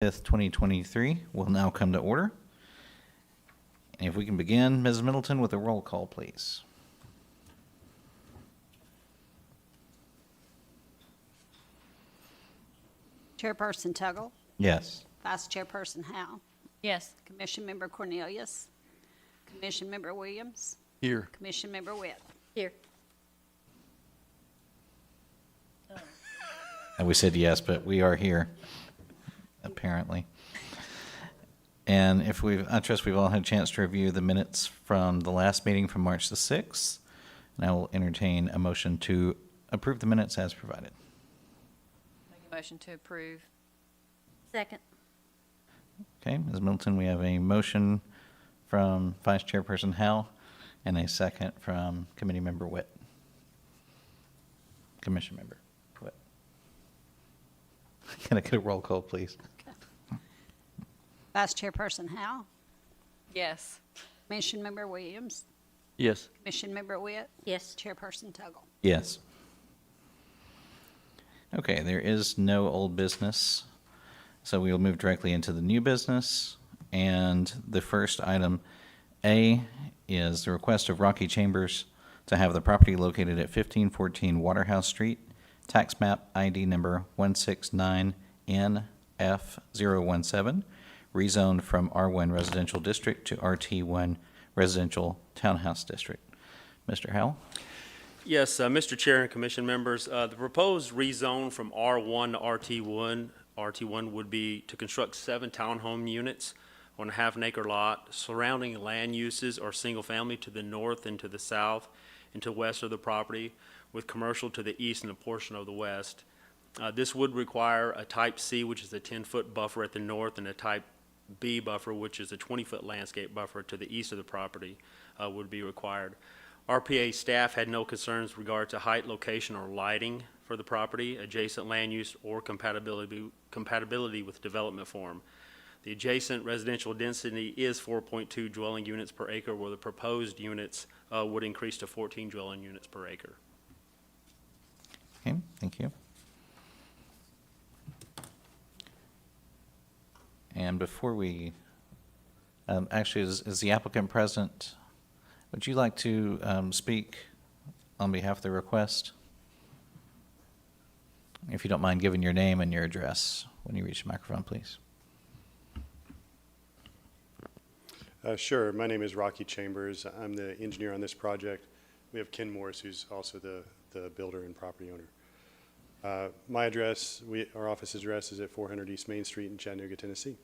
5th, 2023 will now come to order. And if we can begin, Ms. Middleton, with a roll call, please. Chairperson Tuggle, Yes. Vice Chairperson Howe, Yes. Commission Member Cornelius, Commission Member Williams, Here. Commission Member Witt. Here. And we said yes, but we are here, apparently. And if I trust we've all had a chance to review the minutes from the last meeting from March the 6th. And I will entertain a motion to approve the minutes as provided. Make a motion to approve. Second. Okay, Ms. Middleton, we have a motion from Vice Chairperson Howell and a second from Committee Member Witt. Commission Member Witt. Can I get a roll call, please? Vice Chairperson Howe, Yes. Commission Member Williams, Yes. Commission Member Witt, Yes. Chairperson Tuggle. Yes. Okay, there is no old business, so we will move directly into the new business. And the first item, A, is the request of Rocky Chambers to have the property located at 1514 Waterhouse Street, tax map ID number 169NF017, rezoned from R1 Residential District to RT1 Residential Townhouse District. Mr. Howell? Yes, Mr. Chair and Commission members, the proposed rezone from R1 to RT1 would be to construct 7 townhome units on a half-an-acre lot. Surrounding land uses are single-family to the north and to the south and to west of the property, with commercial to the east and a portion of the west. This would require a Type C, which is a 10-foot buffer at the north, and a Type B buffer, which is a 20-foot landscape buffer to the east of the property, would be required. RPA staff had no concerns with regard to height, location, or lighting for the property, adjacent land use, or compatibility with development form. The adjacent residential density is 4.2 dwelling units per acre, where the proposed units would increase to 14 dwelling units per acre. Okay, thank you. And before we, actually, is the applicant present? Would you like to speak on behalf of the request? If you don't mind giving your name and your address when you reach the microphone, please. Sure. My name is Rocky Chambers. I'm the engineer on this project. We have Ken Morris, who's also the builder and property owner. My address, our office address is at 400 East Main Street in Chattanooga, Tennessee.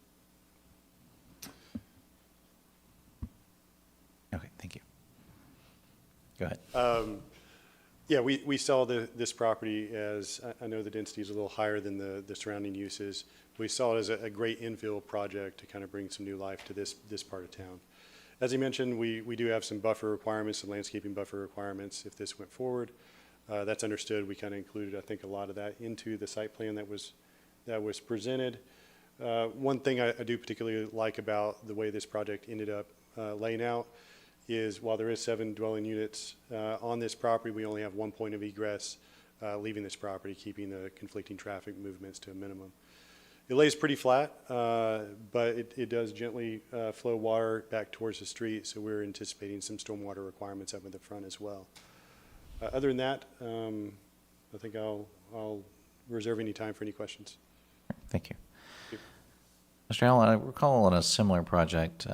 Okay, thank you. Go ahead. Yeah, we saw this property as, I know the density is a little higher than the surrounding uses. We saw it as a great infill project to kind of bring some new life to this part of town. As he mentioned, we do have some buffer requirements, some landscaping buffer requirements if this went forward. That's understood. We kind of included, I think, a lot of that into the site plan that was presented. One thing I do particularly like about the way this project ended up laying out is while there is 7 dwelling units on this property, we only have 1 point of egress leaving this property, keeping the conflicting traffic movements to a minimum. It lays pretty flat, but it does gently flow water back towards the street, so we're anticipating some stormwater requirements up at the front as well. Other than that, I think I'll reserve any time for any questions. Thank you. Thank Mr. Allen, I recall on a similar project,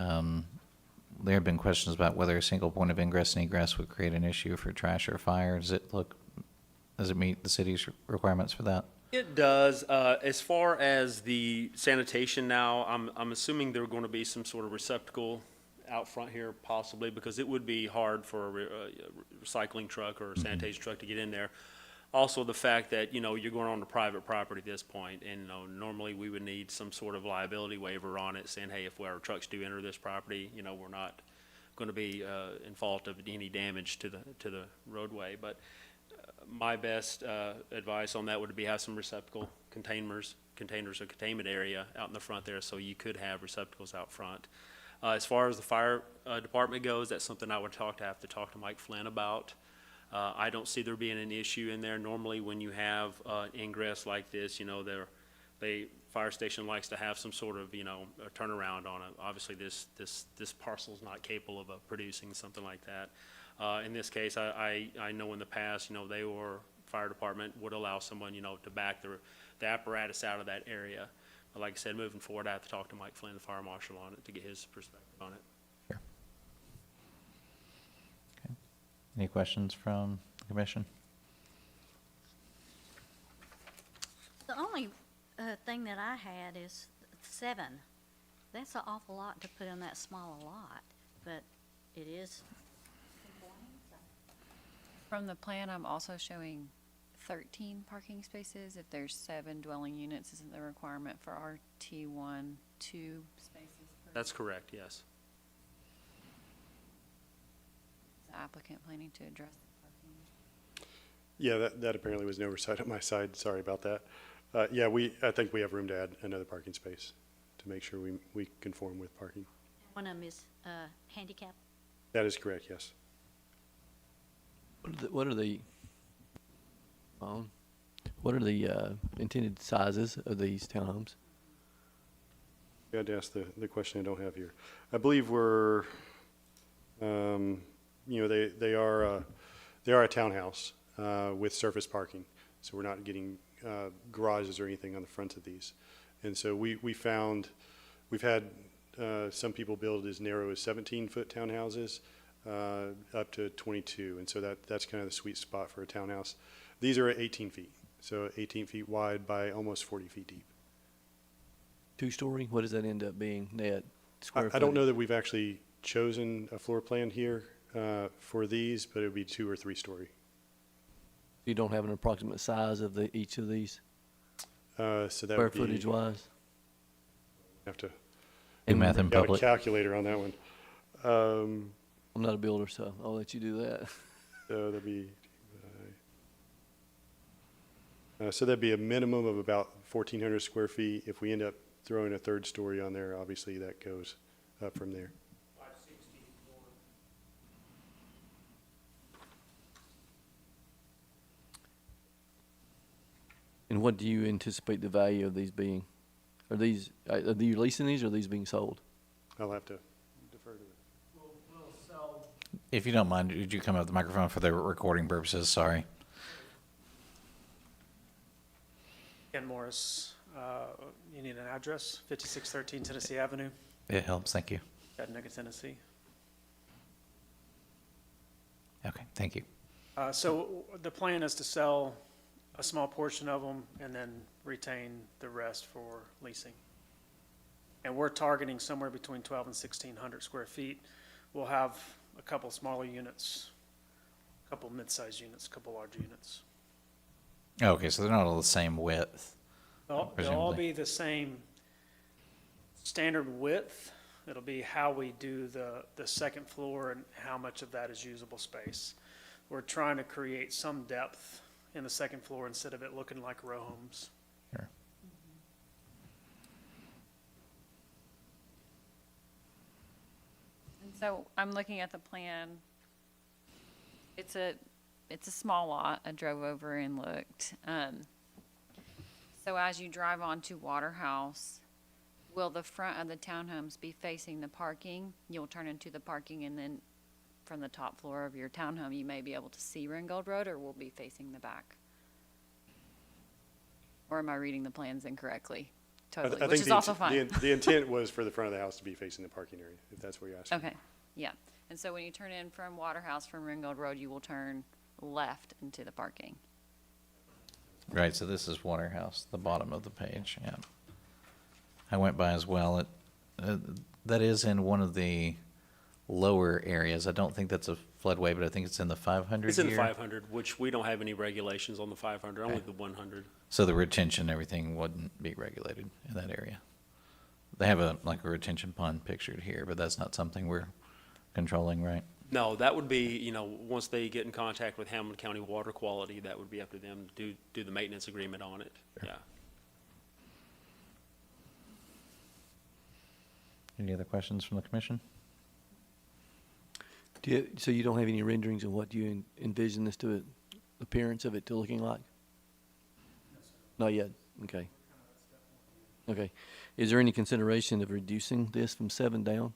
there have been questions about whether a single point of ingress and egress would create an issue for trash or fire. Does it meet the city's requirements for that? It does. As far as the sanitation now, I'm assuming there are going to be some sort of receptacle out front here possibly, because it would be hard for a recycling truck or a sanitation truck to get in there. Also, the fact that, you're going on to private property at this point, and, normally we would need some sort of liability waiver on it saying, hey, if our trucks do enter this property, we're not going to be in fault of any damage to the roadway. But my best advice on that would be have some receptacle containers or containment area out in the front there, so you could have receptacles out front. As far as the fire department goes, that's something I would have to talk to Mike Flynn about. I don't see there being an issue in there. Normally when you have ingress like this, they fire station likes to have some sort of, a turnaround on it. Obviously, this parcel's not capable of producing something like that. In this case, I know in the past, fire department would allow someone, to back the apparatus out of that area. But like I said, moving forward, I have to talk to Mike Flynn, the fire marshal, on it to get his perspective on it. Sure. Okay. Any questions from the commission? The only thing that I had is 7. That's an awful lot to put in that small a lot, but it is. From the plan, I'm also showing 13 parking spaces. If there's 7 dwelling units, isn't the requirement for RT1 2 spaces per That's correct, yes. the applicant planning to address the parking? Yeah, that apparently was an oversight on my side. Sorry about that. I think we have room to add another parking space to make sure we conform with parking. One of them is handicap. That is correct, yes. What are the intended sizes of these townhomes? You had to ask the question I don't have here. I believe we're, they are a townhouse with surface parking, so we're not getting garages or anything on the front of these. And so we've had some people build as narrow as 17-foot townhouses up to 22, and so that's kind of the sweet spot for a townhouse. These are at 18 feet, so 18 feet wide by almost 40 feet deep. 2-story? What does that end up being net square I don't know footage? that we've actually chosen a floor plan here for these, but it would be 2 or 3 story. You don't have an approximate size of each of these, So that square would be, footage wise? have to Do math in got a public. calculator on that one. I'm not a builder, so I'll let you do that. So that'd be a minimum of about 1,400 square feet. If we end up throwing a 3rd story on there, obviously that goes up from there. And what do you anticipate the value of these being? Are you leasing these or are these being sold? I'll have to defer to it. If you don't mind, would you come up to the microphone for the recording purposes? Sorry. Ken Morris, you need an address, 5613 Tennessee Avenue, It helps. Thank you. Chattanooga, Tennessee. Okay, thank you. So the plan is to sell a small portion of them and then retain the rest for leasing. And we're targeting somewhere between 12 and 1,600 square feet. We'll have a couple smaller units, a couple mid-sized units, a couple large units. Okay, so they're not all the same width. They'll all Presumably. be the same standard width. It'll be how we do the 2nd floor and how much of that is usable space. We're trying to create some depth in the 2nd floor instead of it looking like row homes. Sure. And so I'm looking at the plan. It's a small lot. I drove over and looked. So as you drive onto Waterhouse, will the front of the townhomes be facing the parking? You'll turn into the parking, and then from the top floor of your townhome, you may be able to see Ringgold Road, or will be facing the back? Or am I reading the plans incorrectly? Totally, I which think is also fine. The intent was for the front of the house to be facing the parking area, if that's what you're asking. Okay, yeah. And so when you turn in from Waterhouse from Ringgold Road, you will turn left into the parking. Right, so this is Waterhouse, the bottom of the page, yeah. I went by as well. That is in one of the lower areas. I don't think that's a floodway, but I think it's in the 500 It's in the year. 500, which we don't have any regulations on the 500, only Okay. the 100. So the retention, everything wouldn't be regulated in that area. They have a retention pond pictured here, but that's not something we're controlling, right? No, that would be, once they get in contact with Hamilton County Water Quality, that would be up to them to do the maintenance agreement on it. Sure. Yeah. Any other questions from the commission? So you don't have any renderings of what you envision this to, appearance of it to looking like? Not yet, okay. Okay. Is there any consideration of reducing this from 7 down?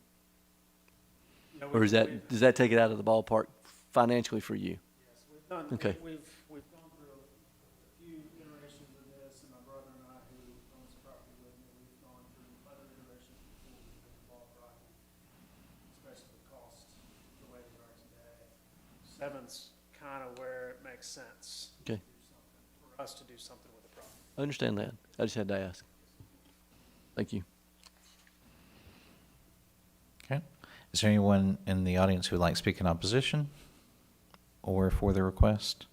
You know, Or we've- is that, we've- does that take it out of the ballpark financially for you? Yes, we've done, Okay. we've gone through a few iterations of this, and my brother and I, who owns the property with me, we've gone through other iterations before we've been involved, Rocky, especially the cost, the way they are today. Seven's kind of where it makes sense. Okay. to do something- For us to do something with the property. I understand that. I just had to ask. Thank you. Okay. Is there anyone in the audience who would like to speak in opposition or for the request?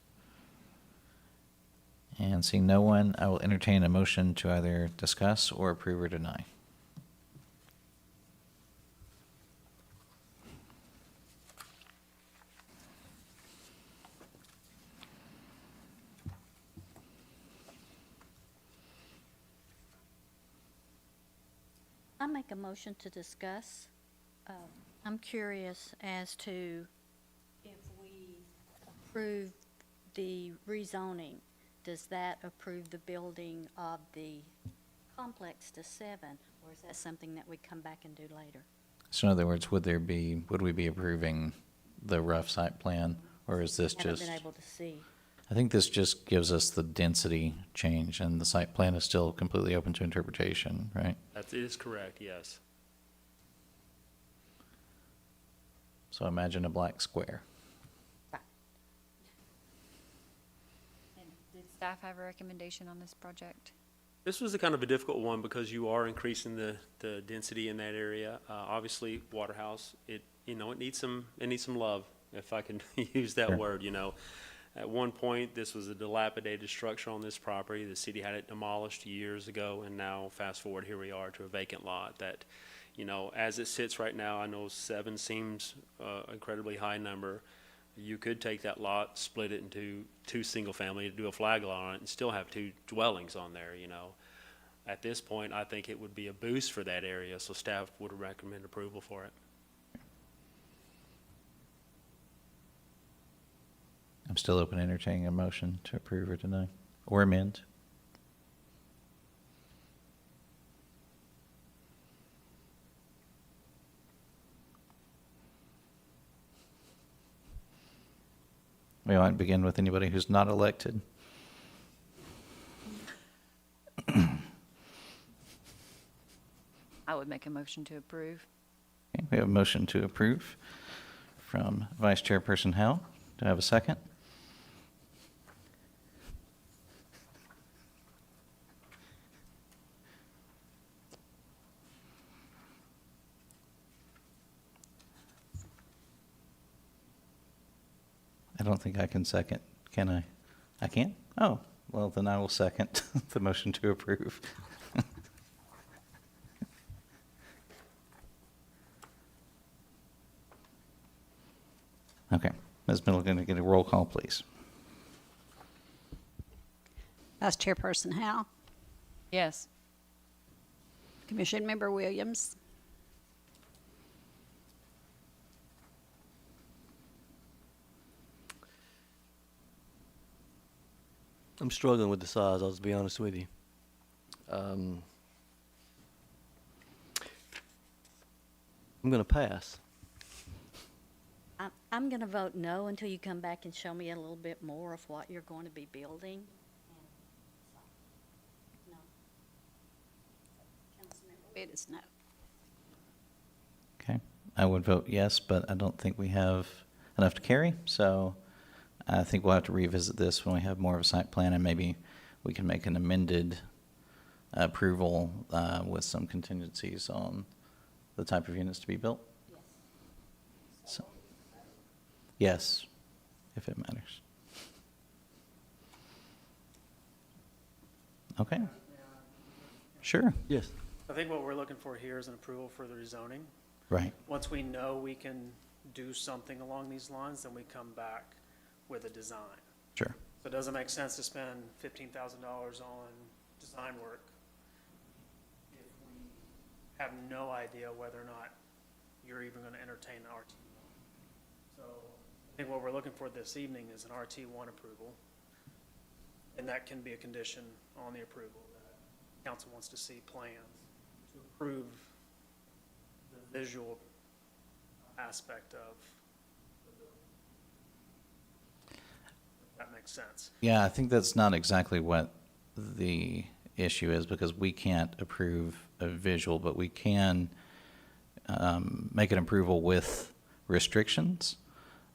And seeing no one, I will entertain a motion to either discuss or approve or deny. I make a motion to discuss. I'm curious as to if we approve the rezoning, does that approve the building of the complex to 7? Or is that something that we come back and do later? So in other words, would we be approving the rough site plan, or is this Haven't just? been able to see. I think this just gives us the density change, and the site plan is still completely open to interpretation, right? That is correct, yes. So imagine a black square. And did staff have a recommendation on this project? This was a kind of a difficult one because you are increasing the density in that area. Obviously, Waterhouse, it needs some love, if I can use that Sure. word, you know. At one point, this was a dilapidated structure on this property. The city had it demolished years ago, and now, fast forward, here we are to a vacant lot that, you know, as it sits right now, I know 7 seems incredibly high number. You could take that lot, split it into 2 single-family, do a flag lot on it, and still have 2 dwellings on there, you know. At this point, I think it would be a boost for that area, so staff would recommend approval for it. I'm still open to entertaining a motion to approve or deny, or amend. We might begin with anybody who's not elected. I would make a motion to approve. Okay, we have a motion to approve from Vice Chairperson Howe. Do I have a second? I don't think I can second, can I? I can? Oh, well, then I will second the motion to approve. Okay, Ms. Middleton, can I get a roll call, please? Vice Chairperson Howe, Yes. Commission Member Williams, I'm struggling with the size, I'll just be honest with you. I'm going to pass. I'm going to vote no until you come back and show me a little bit more of what you're going to be building. No. it is no. Okay, I would vote yes, but I don't think we have enough to carry, so I think we'll have to revisit this when we have more of a site plan, and maybe we can make an amended approval with some contingencies on the type of units to be built. So, yes, if it matters. Okay. Sure, Yes. I think what we're looking for here is an approval for the rezoning. right. Once we know we can do something along these lines, then we come back with a design. Sure. So it doesn't make sense to spend $15,000 on design work if we have no idea whether or not you're even going to entertain the RT1. So I think what we're looking for this evening is an RT1 approval, and that can be a condition on the approval that council wants to see plans to approve the visual aspect of the building. If that makes sense. Yeah, I think that's not exactly what the issue is, because we can't approve a visual, but we can make an approval with restrictions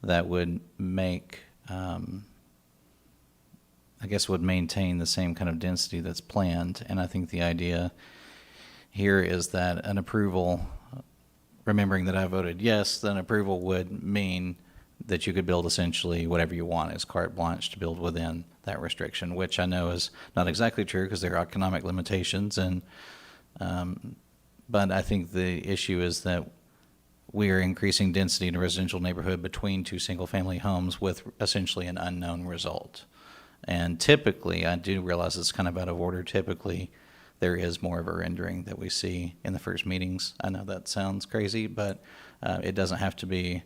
that would make, I guess, would maintain the same kind of density that's planned. And I think the idea here is that an approval, remembering that I voted yes, then approval would mean that you could build essentially whatever you want as carte blanche to build within that restriction, which I know is not exactly true because there are economic limitations. And but I think the issue is that we are increasing density in a residential neighborhood between two single-family homes with essentially an unknown result. And typically, I do realize it's kind of out of order, typically there is more of a rendering that we see in the first meetings. I know that sounds crazy, but it doesn't have to be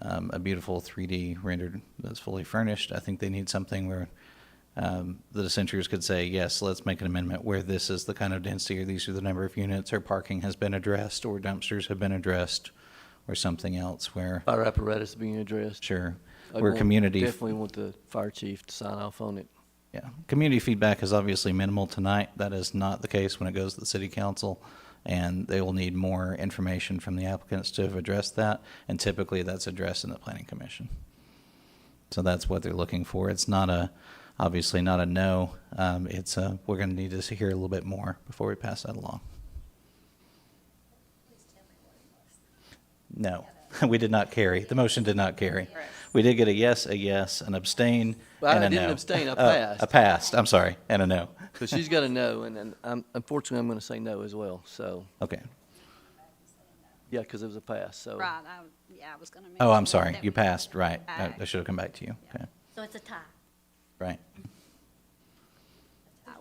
a beautiful 3D rendered that's fully furnished. I think they need something where the dissenters could say, yes, let's make an amendment where this is the kind of density, or these are the number of units, or parking has been addressed, or dumpsters have been addressed, or something else where, Fire apparatus being addressed. sure, I'd where want- community. Definitely want the fire chief to sign off on it. Yeah, community feedback is obviously minimal tonight. That is not the case when it goes to the city council, and they will need more information from the applicants to have addressed that, and typically that's addressed in the planning commission. So that's what they're looking for. It's not a, obviously not a no. It's a, we're going to need to hear a little bit more before we pass that along. No, we did not carry. The motion did not carry. We did get a yes, an abstain, Well, I and a no. didn't abstain, I Oh, passed. A passed, I'm sorry, and a no. So she's got a no, and then unfortunately, I'm going to say no as well, so, Okay. yeah, because it was a pass, so. Right, I was gonna mention. Oh, I'm that, sorry, that you we- passed, right. Aye. I should have come back to you. Okay, So it's a tie. right.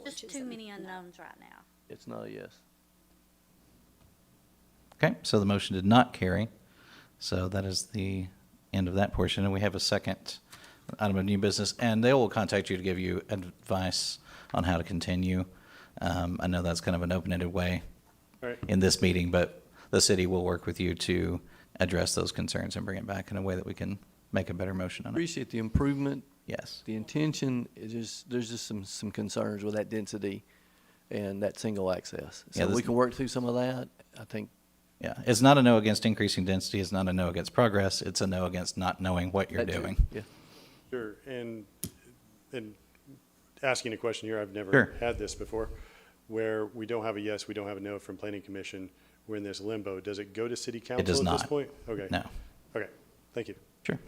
which Just is too a many no. unknowns right now. It's not a yes. Okay, so the motion did not carry. So that is the end of that portion, and we have a second item of new business, and they will contact you to give you advice on how to continue. I know that's kind of an open-ended way All right. in this meeting, but the city will work with you to address those concerns and bring it back in a way that we can make a better motion on it. Appreciate the improvement. Yes. The intention is just, there's just some concerns with that density and that single access. Yeah, So this- we can work through some of that, I think. Yeah, it's not a no against increasing density, it's not a no against progress, it's a no against not knowing what you're that too. doing. Yeah. Sure, and asking a question here, I've Sure. never had this before, where we don't have a yes, we don't have a no from planning commission, we're in this limbo. Does it go to city council does at this not. point? Okay. No, Okay, thank you. sure,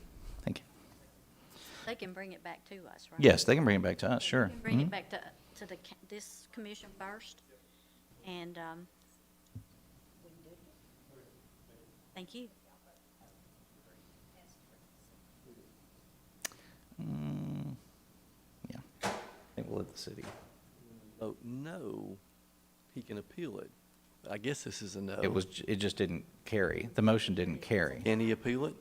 thank you. They can bring it back to us, right? Yes, they can bring it back to us, sure. They can Bring Mhm. it back to this commission first, and, thank you. Yeah, I think we'll let the city. Vote no, he can appeal it. I guess this is a no. It just didn't carry. The motion didn't carry. Can he appeal it?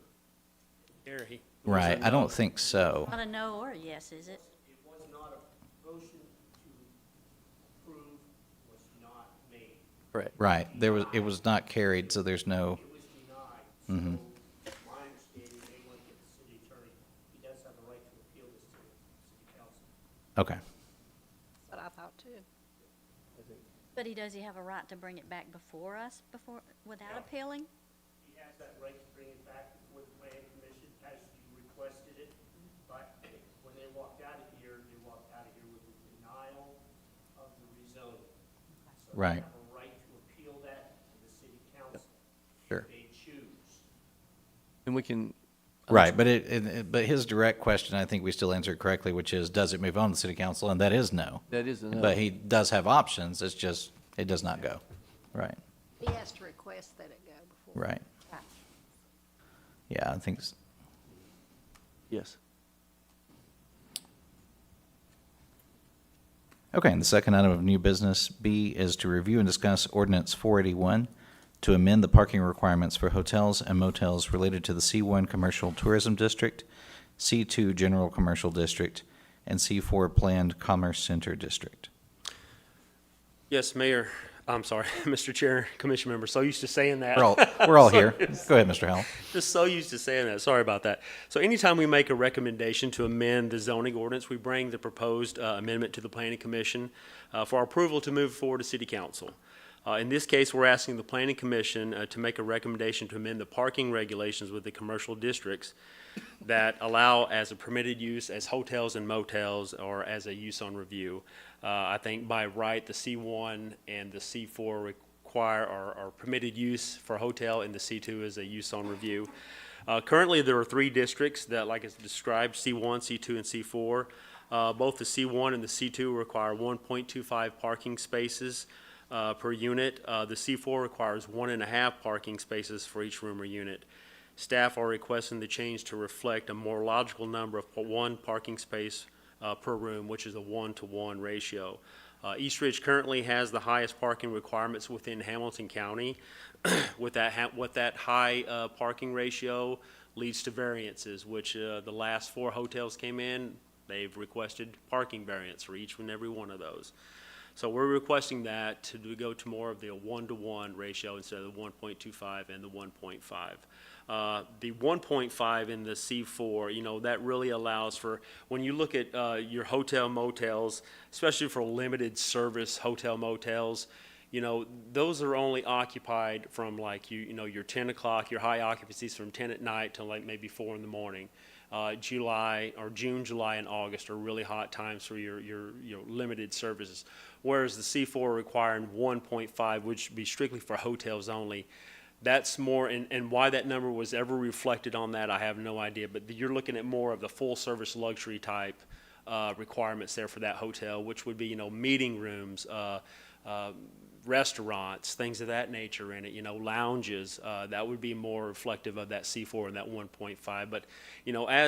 Gary. Right, I don't think so. Not a no or a yes, is it? It was not a motion to approve, was not made. Correct. Right, it was not carried, so there's no, It was denied. Mhm. So my understanding, they want to get the city attorney, he does have a right to appeal this to city council. okay. That's what I thought too. But does he have a right to bring it back before us, without appealing? He has that right to bring it back before the planning commission as you requested it. But when they walked out of here, they walked out of here with a denial of the rezoning. So Right. they have a right to appeal that to the city council. Sure. If they choose. And we can. Right, but his direct question, I think we still answered correctly, which is, does it move on to city council? And that is no. That is a no. But he does have options, it's just, it does not go. Right, He has to request that it go before. right. Right. Yeah, I think, Yes. okay, and the second item of new business, B, is to review and discuss ordinance 481 to amend the parking requirements for hotels and motels related to the C1 Commercial Tourism District, C2 General Commercial District, and C4 Planned Commerce Center District. Yes, Mayor, I'm sorry, Mr. Chair, Commission members, so used to saying that. We're all here. Go ahead, Mr. Howell. Just so used to saying that, sorry about that. So anytime we make a recommendation to amend the zoning ordinance, we bring the proposed amendment to the Planning Commission for approval to move forward to City Council. In this case, we're asking the Planning Commission to make a recommendation to amend the parking regulations with the commercial districts that allow as a permitted use as hotels and motels or as a use on review. I think by right, the C1 and the C4 require or are permitted use for hotel, and the C2 is a use on review. Currently, there are 3 districts that, like it's described, C1, C2, and C4. Both the C1 and the C2 require 1.25 parking spaces per unit. The C4 requires 1.5 parking spaces for each room or unit. Staff are requesting the change to reflect a more logical number of 1 parking space per room, which is a 1-to-1 ratio. East Ridge currently has the highest parking requirements within Hamilton County. With that high parking ratio leads to variances, which the last 4 hotels came in, they've requested parking variance for each and every one of those. So we're requesting that to go to more of the 1-to-1 ratio instead of the 1.25 and the 1.5. The 1.5 in the C4, that really allows for, when you look at your hotel motels, especially for limited service hotel motels, those are only occupied from like, your 10 o'clock, your high occupancies from 10 at night till like maybe 4 in the morning. June, July, and August are really hot times for your limited services. Whereas the C4 requiring 1.5, which would be strictly for hotels only, that's more, and why that number was ever reflected on that, I have no idea. But you're looking at more of the full-service luxury type requirements there for that hotel, which would be, meeting rooms, restaurants, things of that nature in it, lounges, that would be more reflective of that C4 and that 1.5. But,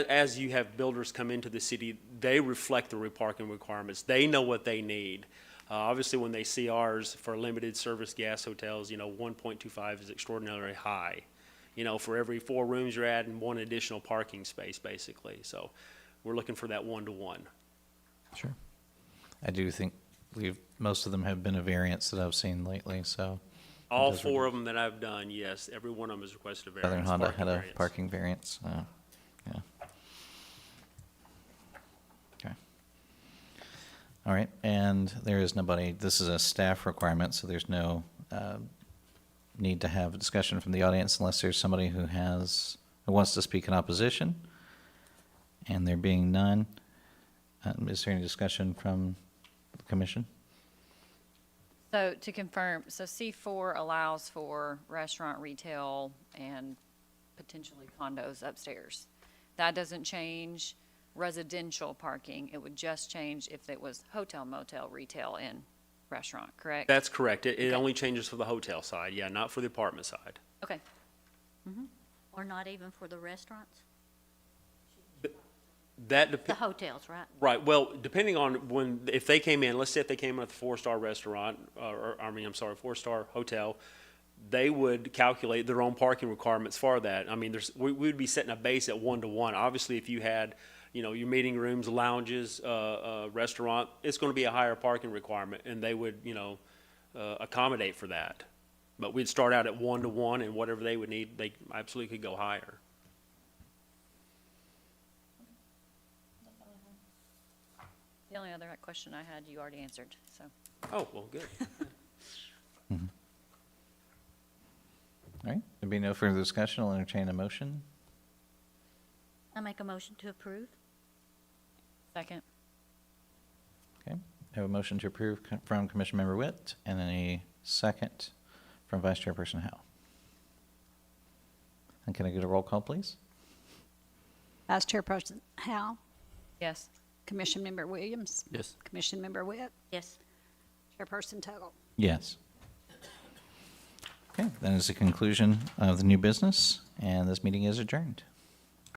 as you have builders come into the city, they reflect the parking requirements. They know what they need. Obviously, when they see ours for limited service gas hotels, 1.25 is extraordinarily high. For every 4 rooms you're adding 1 additional parking space, basically. So we're looking for that 1-to-1. Sure. I do think most of them have been a variance that I've seen lately, so. All 4 of them that I've done, yes, every one of them has requested a Southern variance. Honda parking had a variance. parking variance, yeah. Okay. All right, and there is nobody, this is a staff requirement, so there's no need to have a discussion from the audience unless there's somebody who wants to speak in opposition. And there being none, is there any discussion from the commission? So to confirm, so C4 allows for restaurant, retail, and potentially condos upstairs. That doesn't change residential parking. It would just change if it was hotel, motel, retail, and restaurant, correct? That's correct. It Okay. only changes for the hotel side, yeah, not for the apartment side. Okay. Or not even for the restaurants? That The depends. hotels, right? Right, well, depending on if they came in, let's say if they came in with a 4-star restaurant, 4-star hotel, they would calculate their own parking requirements for that. I mean, we would be setting a base at 1-to-1. Obviously, if you had, your meeting rooms, lounges, restaurant, it's going to be a higher parking requirement, and they would, accommodate for that. But we'd start out at 1-to-1, and whatever they would need, they absolutely could go higher. The only other question I had, you already answered, so. Oh, well, good. All right, there being no further discussion, I'll entertain a motion. I make a motion to approve? Second. Okay, I have a motion to approve from Commission Member Witt, and then a second from Vice Chairperson Howe. And can I get a roll call, please? Vice Chairperson Howell, Yes. Commission Member Williams, Yes. Commission Member Witt, Yes. Chairperson Tuggle. Yes. Okay, that is the conclusion of the new business, and this meeting is adjourned.